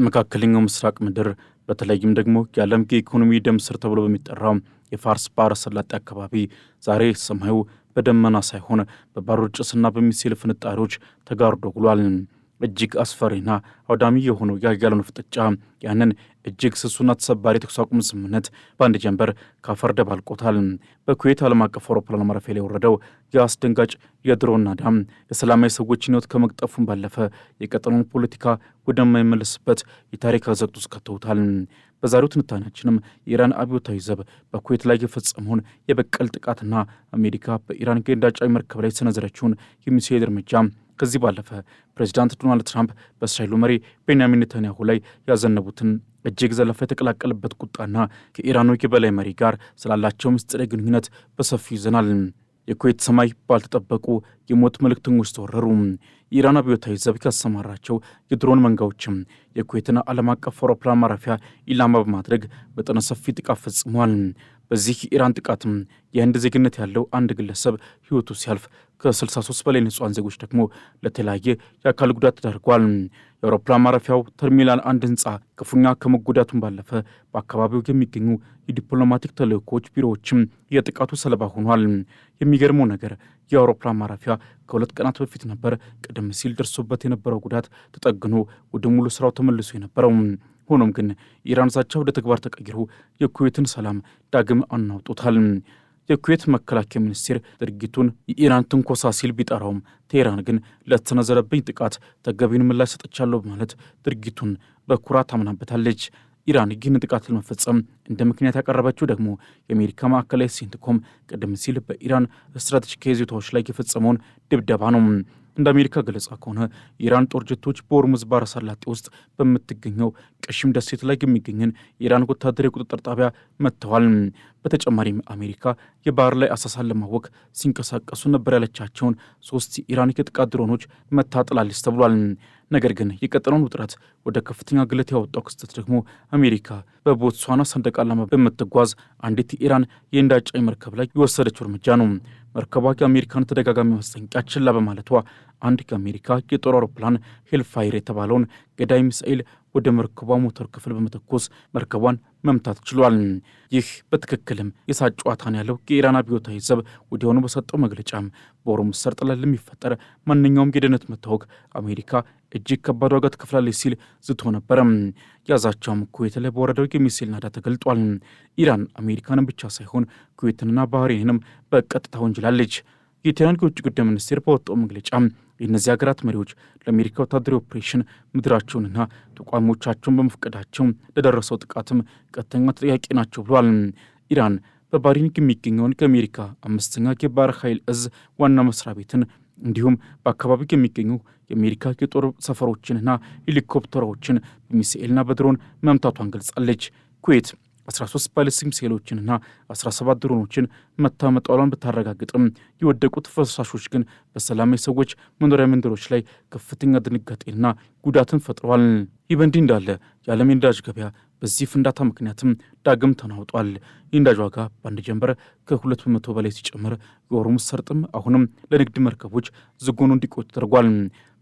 በመካከለኛው ምስራቅ ምድር በተለይም ደግሞ የዓለም የኢኮኖሚ ደም ስር ተብሎ በሚጠራው የፋርስ ባህረ ሰላጤ አካባቢ ዛሬ ሰማዩ በደመና ሳይሆን በባሩድ ጭስና በሚሳኤል ፍንጣሪዎች ተጋርዶ ውሏል። እጅግ አስፈሪና አውዳሚ የሆነው የኃያላኑ ፍጥጫ ያንን እጅግ ስሱና ተሰባሪ የተኩስ አቁም ስምምነት በአንድ ጀንበር ካፈር ደባልቆታል። በኩዌት ዓለም አቀፍ አውሮፕላን ማረፊያ ላይ የወረደው የአስደንጋጭ የድሮን ናዳ የሰላማዊ ሰዎችን ሕይወት ከመቅጠፉም ባለፈ የቀጠናውን ፖለቲካ ወደማይመለስበት የታሪክ አዘቅት ውስጥ ከተውታል። በዛሬው ትንታኔያችንም የኢራን አብዮታዊ ዘብ በኩዌት ላይ የፈጸመውን የበቀል ጥቃትና አሜሪካ በኢራን ገንዳጫዊ መርከብ ላይ ሰነዘረችውን የሚሳኤል እርምጃ ከዚህ ባለፈ ፕሬዚዳንት ዶናልድ ትራምፕ በእስራኤሉ መሪ ቤንያሚን ኔታንያሁ ላይ ያዘነቡትን እጅግ ዘለፋ የተቀላቀለበት ቁጣና ከኢራኑ የበላይ መሪ ጋር ስላላቸው ምስጢራዊ ግንኙነት በሰፊው ይዘናል። የኩዌት ሰማይ ባልተጠበቁ የሞት መልእክተኞች ተወረሩ። የኢራን አብዮታዊ ዘብ ያሰማራቸው የድሮን መንጋዎችም የኩዌትን ዓለም አቀፍ አውሮፕላን ማረፊያ ኢላማ በማድረግ መጠነ ሰፊ ጥቃት ፈጽሟል። በዚህ የኢራን ጥቃትም የህንድ ዜግነት ያለው አንድ ግለሰብ ሕይወቱ ሲያልፍ ከ63 በላይ ንጹሐን ዜጎች ደግሞ ለተለያየ የአካል ጉዳት ተዳርጓል። የአውሮፕላን ማረፊያው ተርሚናል አንድ ህንፃ ክፉኛ ከመጎዳቱን ባለፈ በአካባቢው የሚገኙ የዲፕሎማቲክ ተልእኮዎች ቢሮዎችም የጥቃቱ ሰለባ ሆኗል። የሚገርመው ነገር የአውሮፕላን ማረፊያ ከ2 ቀናት በፊት ነበር ቀደም ሲል ደርሶበት የነበረው ጉዳት ተጠግኖ ወደ ሙሉ ስራው ተመልሶ የነበረው። ሆኖም ግን የኢራን ዛቻ ወደ ተግባር ተቀይሮ የኩዌትን ሰላም ዳግም አናውጦታል። የኩዌት መከላከያ ሚኒስቴር ድርጊቱን የኢራን ትንኮሳ ሲል ቢጠራውም ቴህራን ግን ለተሰነዘረብኝ ጥቃት ተገቢውን ምላሽ ሰጥቻለሁ በማለት ድርጊቱን በኩራት አምናበታለች። ኢራን ይህን ጥቃት ለመፈጸም እንደ ምክንያት ያቀረበችው ደግሞ የአሜሪካ ማዕከላዊ ሴንትኮም ቀደም ሲል በኢራን ስትራቴጂካዊ ይዞታዎች ላይ የፈጸመውን ድብደባ ነው። እንደ አሜሪካ ገለጻ ከሆነ የኢራን ጦር ጀቶች በሆርሙዝ ባህረ ሰላጤ ውስጥ በምትገኘው ቀሺም ደሴት ላይ የሚገኝን የኢራን ወታደራዊ ቁጥጥር ጣቢያ መጥተዋል። በተጨማሪም አሜሪካ የባህር ላይ አሳሳን ለማወክ ሲንቀሳቀሱ ነበር ያለቻቸውን 3 የኢራን የጥቃት ድሮኖች መታጥላለች ተብሏል። ነገር ግን የቀጠናውን ውጥረት ወደ ከፍተኛ ግለት ያወጣው ክስተት ደግሞ አሜሪካ በቦትስዋና ሰንደቅ ዓላማ በምትጓዝ አንዲት የኢራን የነዳጅ መርከብ ላይ የወሰደችው እርምጃ ነው። መርከቧ የአሜሪካን ተደጋጋሚ ማስጠንቀቂያ ችላ በማለቷ አንድ ከአሜሪካ የጦር አውሮፕላን ሄልፋይር የተባለውን ገዳይ ሚሳኤል ወደ መርከቧ ሞተር ክፍል በመተኮስ መርከቧን መምታት ችሏል። ይህ በትክክልም የሳት ጨዋታን ያለው የኢራን አብዮታዊ ዘብ ወዲያውኑ በሰጠው መግለጫም በሆርሙዝ ሰርጥ ላይ ለሚፈጠር ማንኛውም የደህንነት መታወክ አሜሪካ እጅግ ከባድ ዋጋ ትከፍላለች ሲል ዝቶ ነበረ። ያዛቻውም ኩዌት ላይ በወረደው የሚሳኤል ናዳ ተገልጧል። ኢራን አሜሪካንን ብቻ ሳይሆን ኩዌትንና ባህሬንንም በቀጥታ ወንጅላለች። የቴህራን የውጭ ጉዳይ ሚኒስቴር በወጣው መግለጫ የእነዚህ ሀገራት መሪዎች ለአሜሪካ ወታደራዊ ኦፕሬሽን ምድራቸውንና ተቋሞቻቸውን በመፍቀዳቸው ለደረሰው ጥቃትም ቀጥተኛ ተጠያቂ ናቸው ብሏል። ኢራን በባህሬን የሚገኘውን ከአሜሪካ 5ኛ የባህር ኃይል እዝ ዋና መስሪያ ቤትን እንዲሁም በአካባቢው የሚገኙ የአሜሪካ የጦር ሰፈሮችንና ሄሊኮፕተሮችን በሚሳኤልና በድሮን መምታቷን ገልጻለች። ኩዌት 13 ባሊስቲክ ሚሳኤሎችንና 17 ድሮኖችን መታመጣሏን ብታረጋግጥም የወደቁት ፍርስራሾች ግን በሰላማዊ ሰዎች መኖሪያ መንደሮች ላይ ከፍተኛ ድንጋጤና ጉዳትን ፈጥረዋል። ይህ በእንዲህ እንዳለ የዓለም የነዳጅ ገበያ በዚህ ፍንዳታ ምክንያትም ዳግም ተናውጧል። የነዳጅ ዋጋ በአንድ ጀንበር ከ2 በመቶ በላይ ሲጨምር የሆርሙዝ ሰርጥም አሁንም ለንግድ መርከቦች ዝግ ሆኖ እንዲቆይ ተደርጓል።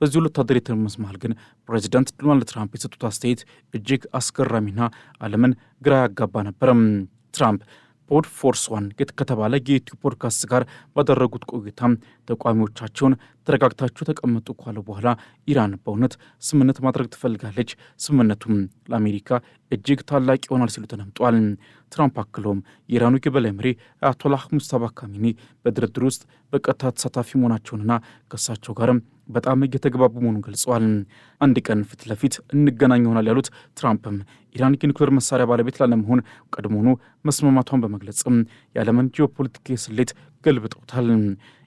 በዚህ ወታደራዊ ትርምስ መሃል ግን ፕሬዚዳንት ዶናልድ ትራምፕ የሰጡት አስተያየት እጅግ አስገራሚና ዓለምን ግራ ያጋባ ነበረ። ትራምፕ ፖድ ፎርስ ዋን ከተባለ የዩቲዩብ ፖድካስት ጋር ባደረጉት ቆይታ ተቃዋሚዎቻቸውን ተረጋግታችሁ ተቀመጡ ካሉ በኋላ ኢራን በእውነት ስምምነት ማድረግ ትፈልጋለች፣ ስምምነቱም ለአሜሪካ እጅግ ታላቅ ይሆናል ሲሉ ተደምጧል። ትራምፕ አክለውም የኢራኑ የበላይ መሪ አያቶላህ ሙስጠፋ ካሚኒ በድርድር ውስጥ በቀጥታ ተሳታፊ መሆናቸውንና ከእሳቸው ጋርም በጣም እየተግባቡ መሆኑን ገልጸዋል። አንድ ቀን ፊት ለፊት እንገናኝ ይሆናል ያሉት ትራምፕም ኢራን የኒውክሌር መሳሪያ ባለቤት ላለመሆን ቀድሞውኑ መስማማቷን በመግለጽም የዓለምን ጂኦፖለቲካዊ ስሌት ገልብጠውታል።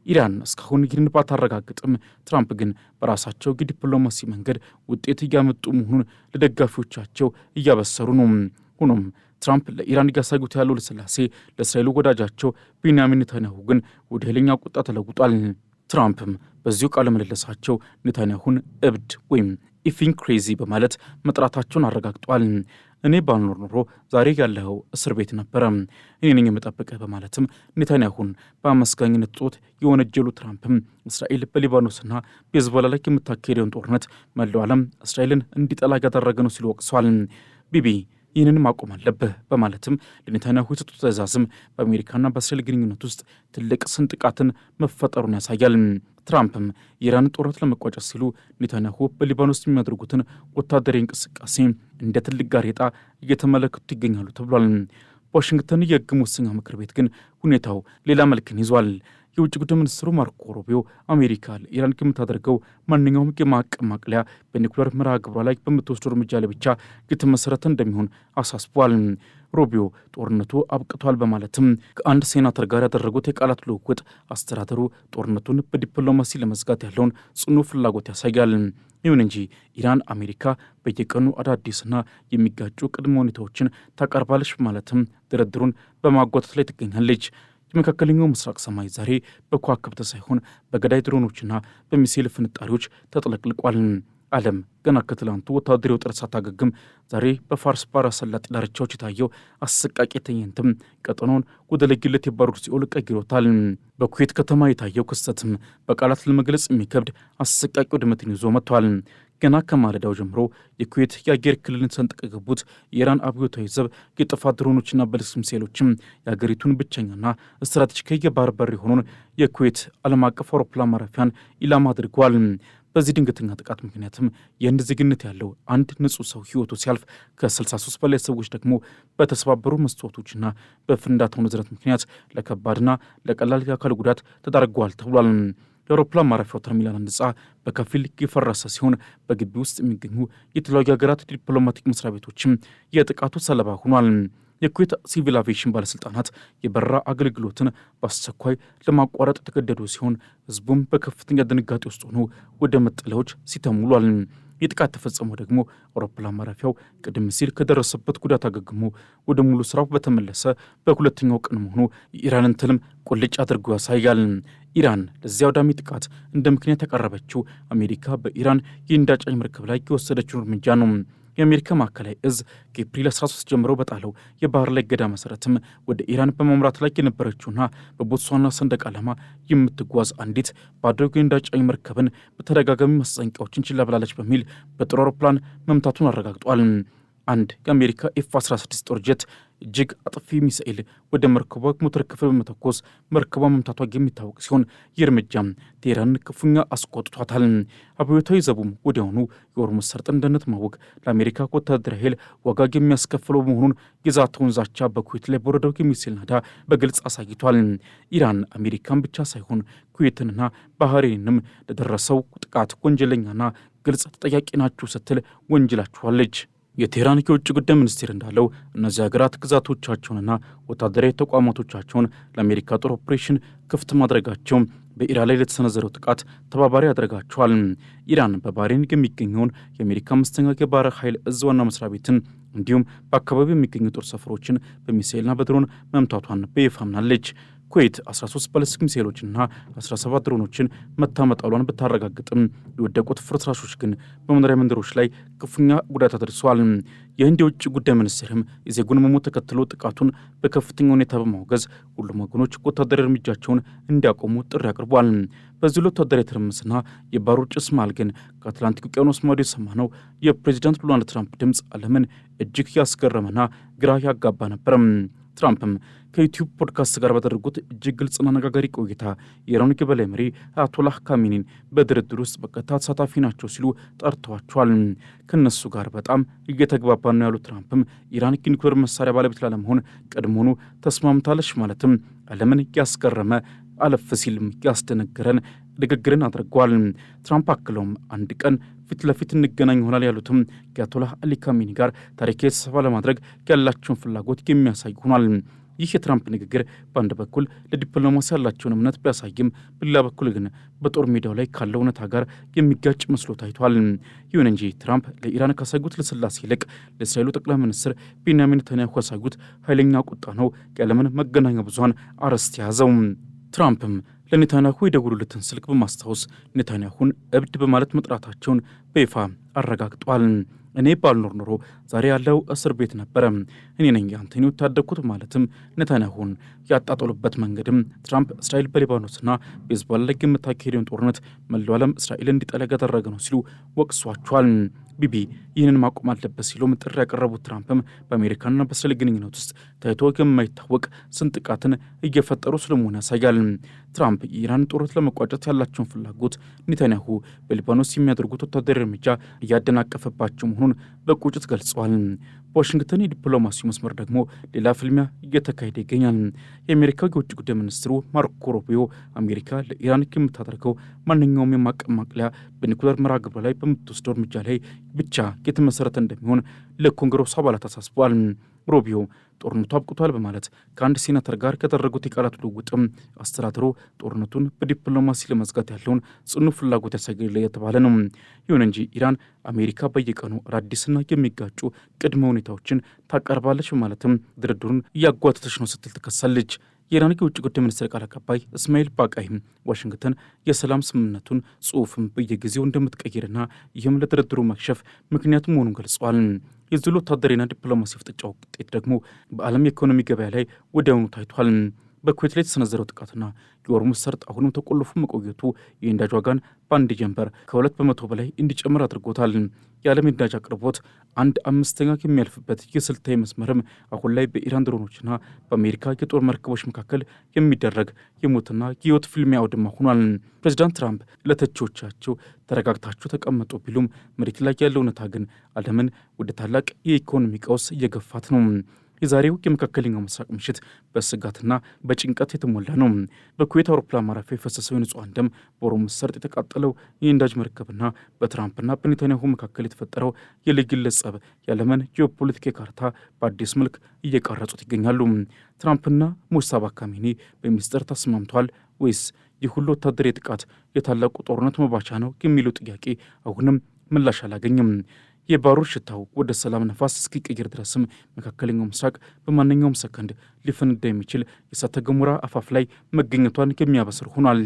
ኢራን እስካሁን ይህንን ባታረጋግጥም ትራምፕ ግን በራሳቸው የዲፕሎማሲ መንገድ ውጤት እያመጡ መሆኑን ለደጋፊዎቻቸው እያበሰሩ ነው። ሆኖም ትራምፕ ለኢራን እያሳዩት ያለው ልስላሴ ለእስራኤሉ ወዳጃቸው ቤንያሚን ኔታንያሁ ግን ወደ ኃይለኛ ቁጣ ተለውጧል። ትራምፕም በዚሁ ቃለ ምልልሳቸው ኔታንያሁን እብድ ወይም ኢፊንግ ክሬዚ በማለት መጥራታቸውን አረጋግጧል። እኔ ባልኖር ኖሮ ዛሬ ያለው እስር ቤት ነበረ፣ እኔ ነኝ የምጠብቅህ በማለትም ኔታንያሁን በአመስጋኝነት ጦት የወነጀሉ ትራምፕም እስራኤል በሊባኖስና በሂዝቦላ ላይ የምታካሄደውን ጦርነት መላው ዓለም እስራኤልን እንዲጠላ ያደረገ ነው ሲሉ ወቅሰዋል። ቢቢ ይህንን ማቆም አለብህ በማለትም ለኔታንያሁ የሰጡት ትዕዛዝም በአሜሪካና በእስራኤል ግንኙነት ውስጥ ትልቅ ስንጥቃትን መፈጠሩን ያሳያል። ትራምፕም የኢራን ጦርነት ለመቋጨት ሲሉ ኔታንያሁ በሊባኖስ የሚያደርጉትን ወታደራዊ እንቅስቃሴ እንደ ትልቅ ጋሬጣ እየተመለከቱት ይገኛሉ ተብሏል። በዋሽንግተን የሕግ መወሰኛ ምክር ቤት ግን ሁኔታው ሌላ መልክን ይዟል። የውጭ ጉዳይ ሚኒስትሩ ማርኮ ሩቢዮ አሜሪካ ለኢራን የምታደርገው ማንኛውም የማዕቀብ ማቅለያ በኒኩሌር መርሃ ግብሯ ላይ በምትወስደው እርምጃ ላይ ብቻ የተመሰረተ እንደሚሆን አሳስቧል። ሩቢዮ ጦርነቱ አብቅቷል በማለትም ከአንድ ሴናተር ጋር ያደረጉት የቃላት ልውውጥ አስተዳደሩ ጦርነቱን በዲፕሎማሲ ለመዝጋት ያለውን ጽኑ ፍላጎት ያሳያል። ይሁን እንጂ ኢራን አሜሪካ በየቀኑ አዳዲስና የሚጋጩ ቅድመ ሁኔታዎችን ታቀርባለች ማለትም ድርድሩን በማጓተት ላይ ትገኛለች። የመካከለኛው ምስራቅ ሰማይ ዛሬ በከዋክብት ሳይሆን በገዳይ ድሮኖችና በሚሳኤል ፍንጣሪዎች ተጥለቅልቋል። ዓለም ገና ከትላንቱ ወታደራዊ ውጥረት ሳታገግም ዛሬ በፋርስ ባህረ ሰላጤ ዳርቻዎች የታየው አሰቃቂ ትዕይንትም ቀጠናውን ወደ ለየለት የባሩድ ሲኦል ቀይሮታል። በኩዌት ከተማ የታየው ክስተትም በቃላት ለመግለጽ የሚከብድ አሰቃቂ ውድመትን ይዞ መጥቷል። ገና ከማለዳው ጀምሮ የኩዌት የአየር ክልልን ሰንጥቀው የገቡት የኢራን አብዮታዊ ዘብ የጥፋት ድሮኖችና ባሊስቲክ ሚሳኤሎችም የአገሪቱን ብቸኛና ስትራቴጂካዊ የባህር በር የሆነውን የኩዌት ዓለም አቀፍ አውሮፕላን ማረፊያን ኢላማ አድርገዋል። በዚህ ድንገተኛ ጥቃት ምክንያትም የህንድ ዜግነት ያለው አንድ ንጹህ ሰው ህይወቱ ሲያልፍ ከ63 በላይ ሰዎች ደግሞ በተሰባበሩ መስታወቶችና በፍንዳታው ንዝረት ምክንያት ለከባድና ለቀላል የአካል ጉዳት ተዳርገዋል ተብሏል። የአውሮፕላን ማረፊያው ተርሚናል ህንጻ በከፊል የፈረሰ ሲሆን በግቢ ውስጥ የሚገኙ የተለያዩ ሀገራት ዲፕሎማቲክ መስሪያ ቤቶችም የጥቃቱ ሰለባ ሆኗል። የኩዌት ሲቪል አቪዬሽን ባለስልጣናት የበረራ አገልግሎትን በአስቸኳይ ለማቋረጥ የተገደዱ ሲሆን ህዝቡም በከፍተኛ ድንጋጤ ውስጥ ሆኖ ወደ መጠለያዎች ሲተሙሏል። የጥቃት ተፈጸመው ደግሞ አውሮፕላን ማረፊያው ቀደም ሲል ከደረሰበት ጉዳት አገግሞ ወደ ሙሉ ስራው በተመለሰ በሁለተኛው ቀን መሆኑ የኢራንን ትልም ቁልጭ አድርጎ ያሳያል። ኢራን ለዚያ አውዳሚ ጥቃት እንደ ምክንያት ያቀረበችው አሜሪካ በኢራን የህንድ አጫኝ መርከብ ላይ የወሰደችውን እርምጃ ነው። የአሜሪካ ማዕከላዊ እዝ ከኤፕሪል 13 ጀምሮ በጣለው የባህር ላይ እገዳ መሰረትም ወደ ኢራን በማምራት ላይ የነበረችውና በቦትስዋና ሰንደቅ ዓላማ የምትጓዝ አንዲት ባዶ የህንድ አጫኝ መርከብን በተደጋጋሚ ማስጠንቀቂያዎችን ችላ ብላለች በሚል በጦር አውሮፕላን መምታቱን አረጋግጧል። አንድ የአሜሪካ ኤፍ-16 ጦር ጀት እጅግ አጥፊ ሚሳኤል ወደ መርከቧ ሞተር ክፍል በመተኮስ መርከቧ መምታቷ የሚታወቅ ሲሆን ይህ እርምጃም ቴህራንን ክፉኛ አስቆጥቷታል። አብዮታዊ ዘቡም ወዲያውኑ የሆርሙዝ ሰርጥን ደህንነት ማወቅ ለአሜሪካ ወታደራዊ ኃይል ዋጋ የሚያስከፍለው መሆኑን የዛተውን ዛቻ በኩዌት ላይ በወረደው የሚሳኤል ናዳ በግልጽ አሳይቷል። ኢራን አሜሪካን ብቻ ሳይሆን ኩዌትንና ባህሬንንም ለደረሰው ጥቃት ወንጀለኛና ግልጽ ተጠያቂ ናችሁ ስትል ወንጅላችኋለች። የቴህራን የውጭ ጉዳይ ሚኒስቴር እንዳለው እነዚህ ሀገራት ግዛቶቻቸውንና ወታደራዊ ተቋማቶቻቸውን ለአሜሪካ ጦር ኦፕሬሽን ክፍት ማድረጋቸው በኢራን ላይ ለተሰነዘረው ጥቃት ተባባሪ ያደርጋቸዋል። ኢራን በባህሬን የሚገኘውን የአሜሪካ አምስተኛ የባህር ኃይል እዝ ዋና መስሪያ ቤትን እንዲሁም በአካባቢው የሚገኙ ጦር ሰፈሮችን በሚሳኤልና በድሮን መምታቷን በይፋ አምናለች። ኩዌት 13 ባሊስቲክ ሚሳኤሎችና 17 ድሮኖችን መታመጣሏን ብታረጋግጥም የወደቁት ፍርስራሾች ግን በመኖሪያ መንደሮች ላይ ክፉኛ ጉዳት አድርሰዋል። የህንድ የውጭ ጉዳይ ሚኒስቴርም የዜጎን መሞት ተከትሎ ጥቃቱን በከፍተኛ ሁኔታ በማውገዝ ሁሉም ወገኖች ወታደራዊ እርምጃቸውን እንዲያቆሙ ጥሪ አቅርቧል። በዚህ ወታደራዊ ትርምስና የባሩድ ጭስ መሃል ግን ከአትላንቲክ ውቅያኖስ ማዶ የሰማነው የፕሬዚዳንት ዶናልድ ትራምፕ ድምፅ ዓለምን እጅግ ያስገረመና ግራ ያጋባ ነበር። ትራምፕም ከዩቲዩብ ፖድካስት ጋር ባደረጉት እጅግ ግልጽና አነጋጋሪ ቆይታ የኢራኑ የበላይ መሪ አያቶላህ ካሜኒን በድርድር ውስጥ በቀጥታ ተሳታፊ ናቸው ሲሉ ጠርተዋቸዋል። ከነሱ ጋር በጣም እየተግባባ ነው ያሉት ትራምፕም ኢራን የኒውክሌር መሳሪያ ባለቤት ላለመሆን ቀድሞውኑ ተስማምታለች ማለትም ዓለምን ያስገረመ አለፍ ሲልም ያስደነገረን ንግግርን አድርገዋል። ትራምፕ አክለውም አንድ ቀን ፊት ለፊት እንገናኝ ይሆናል ያሉትም ከአያቶላህ አሊ ካሜኒ ጋር ታሪካዊ ስብሰባ ለማድረግ ያላቸውን ፍላጎት የሚያሳይ ሆኗል። ይህ የትራምፕ ንግግር በአንድ በኩል ለዲፕሎማሲ ያላቸውን እምነት ቢያሳይም በሌላ በኩል ግን በጦር ሜዳው ላይ ካለው እውነታ ጋር የሚጋጭ መስሎ ታይቷል። ይሁን እንጂ ትራምፕ ለኢራን ካሳዩት ልስላሴ ይልቅ ለእስራኤሉ ጠቅላይ ሚኒስትር ቤንያሚን ኔታንያሁ ያሳዩት ኃይለኛ ቁጣ ነው የዓለምን መገናኛ ብዙሃን አርዕስት የያዘው። ትራምፕም ለኔታንያሁ የደወሉለትን ስልክ በማስታወስ ኔታንያሁን እብድ በማለት መጥራታቸውን በይፋ አረጋግጧል። እኔ ባልኖር ኖሮ ዛሬ ያለው እስር ቤት ነበረ። እኔ ነኝ አንቶኒዮ ታደግኩት ማለትም ኔታንያሁን ያጣጣሉበት መንገድም ትራምፕ እስራኤል በሊባኖስና በሂዝቦላ ላይ የምታካሄደውን ጦርነት መላው ዓለም እስራኤል እንዲጠላ ያደረገ ነው ሲሉ ወቅሷቸዋል። ቢቢ ይህንን ማቆም አለበት ሲሉም ጥሪ ያቀረቡት ትራምፕም በአሜሪካና በእስራኤል ግንኙነት ውስጥ ታይቶ የማይታወቅ ስንጥቃትን እየፈጠሩ ስለመሆኑ ያሳያል። ትራምፕ የኢራን ጦርነት ለመቋጨት ያላቸውን ፍላጎት ኔታንያሁ በሊባኖስ የሚያደርጉት ወታደራዊ እርምጃ እያደናቀፈባቸው መሆኑን በቁጭት ገልጸዋል። በዋሽንግተን የዲፕሎማሲ መስመር ደግሞ ሌላ ፍልሚያ እየተካሄደ ይገኛል። የአሜሪካው የውጭ ጉዳይ ሚኒስትሩ ማርኮ ሩቢዮ አሜሪካ ለኢራን የምታደርገው ማንኛውም የማዕቀብ ማቅለያ በኒኩሌር መርሃ ግብሯ ላይ በምትወስደው እርምጃ ላይ ብቻ የተመሰረተ እንደሚሆን ለኮንግረሱ አባላት አሳስበዋል። ሩቢዮ ጦርነቱ አብቅቷል በማለት ከአንድ ሴናተር ጋር ከደረጉት የቃላት ልውውጥም አስተዳደሩ ጦርነቱን በዲፕሎማሲ ለመዝጋት ያለውን ጽኑ ፍላጎት ያሳያል የተባለ ነው። ይሁን እንጂ ኢራን አሜሪካ በየቀኑ አዳዲስና የሚጋጩ ቅድመ ሁኔታዎችን ታቀርባለች በማለትም ድርድሩን እያጓተተች ነው ስትል ትከሳለች። የኢራን የውጭ ጉዳይ ሚኒስትር ቃል አቀባይ እስማኤል ባቃይም ዋሽንግተን የሰላም ስምምነቱን ጽሑፍም በየጊዜው እንደምትቀይርና ይህም ለድርድሩ መክሸፍ ምክንያት መሆኑን ገልጸዋል። የዚህ ወታደራዊና ዲፕሎማሲ ፍጥጫ ውጤት ደግሞ በዓለም የኢኮኖሚ ገበያ ላይ ወዲያውኑ ታይቷል። በኩዌት ላይ የተሰነዘረው ጥቃትና የሆርሙዝ ሰርጥ አሁንም ተቆልፎ መቆየቱ የነዳጅ ዋጋን በአንድ ጀንበር ከ2 በመቶ በላይ እንዲጨምር አድርጎታል። የዓለም የነዳጅ አቅርቦት 1/5 የሚያልፍበት የስልታዊ መስመርም አሁን ላይ በኢራን ድሮኖችና በአሜሪካ የጦር መርከቦች መካከል የሚደረግ የሞትና የህይወት ፍልሚያ አውድማ ሆኗል። ፕሬዚዳንት ትራምፕ ለተቺዎቻቸው ተረጋግታችሁ ተቀመጡ ቢሉም መሬት ላይ ያለው እውነታ ግን ዓለምን ወደ ታላቅ የኢኮኖሚ ቀውስ እየገፋት ነው። የዛሬው የመካከለኛው ምስራቅ ምሽት በስጋትና በጭንቀት የተሞላ ነው። በኩዌት አውሮፕላን ማረፊያ የፈሰሰው የንጹሐን ደም፣ በሆርሙዝ ሰርጥ የተቃጠለው የነዳጅ መርከብና በትራምፕና በኔታንያሁ መካከል የተፈጠረው የልዩነት ጸብ የዓለምን ጂኦፖለቲካዊ ካርታ በአዲስ መልክ እየቀረጹት ይገኛሉ። ትራምፕና ሙጅተባ ካሚኒ በሚስጥር ተስማምተዋል ወይስ ይህ ሁሉ ወታደራዊ ጥቃት የታላቁ ጦርነት መባቻ ነው የሚለው ጥያቄ አሁንም ምላሽ አላገኝም። የባሩድ ሽታው ወደ ሰላም ነፋስ እስኪቀይር ድረስም መካከለኛው ምስራቅ በማንኛውም ሰከንድ ሊፈነዳ የሚችል የእሳተ ገሞራ አፋፍ ላይ መገኘቷን የሚያበስር ሆኗል።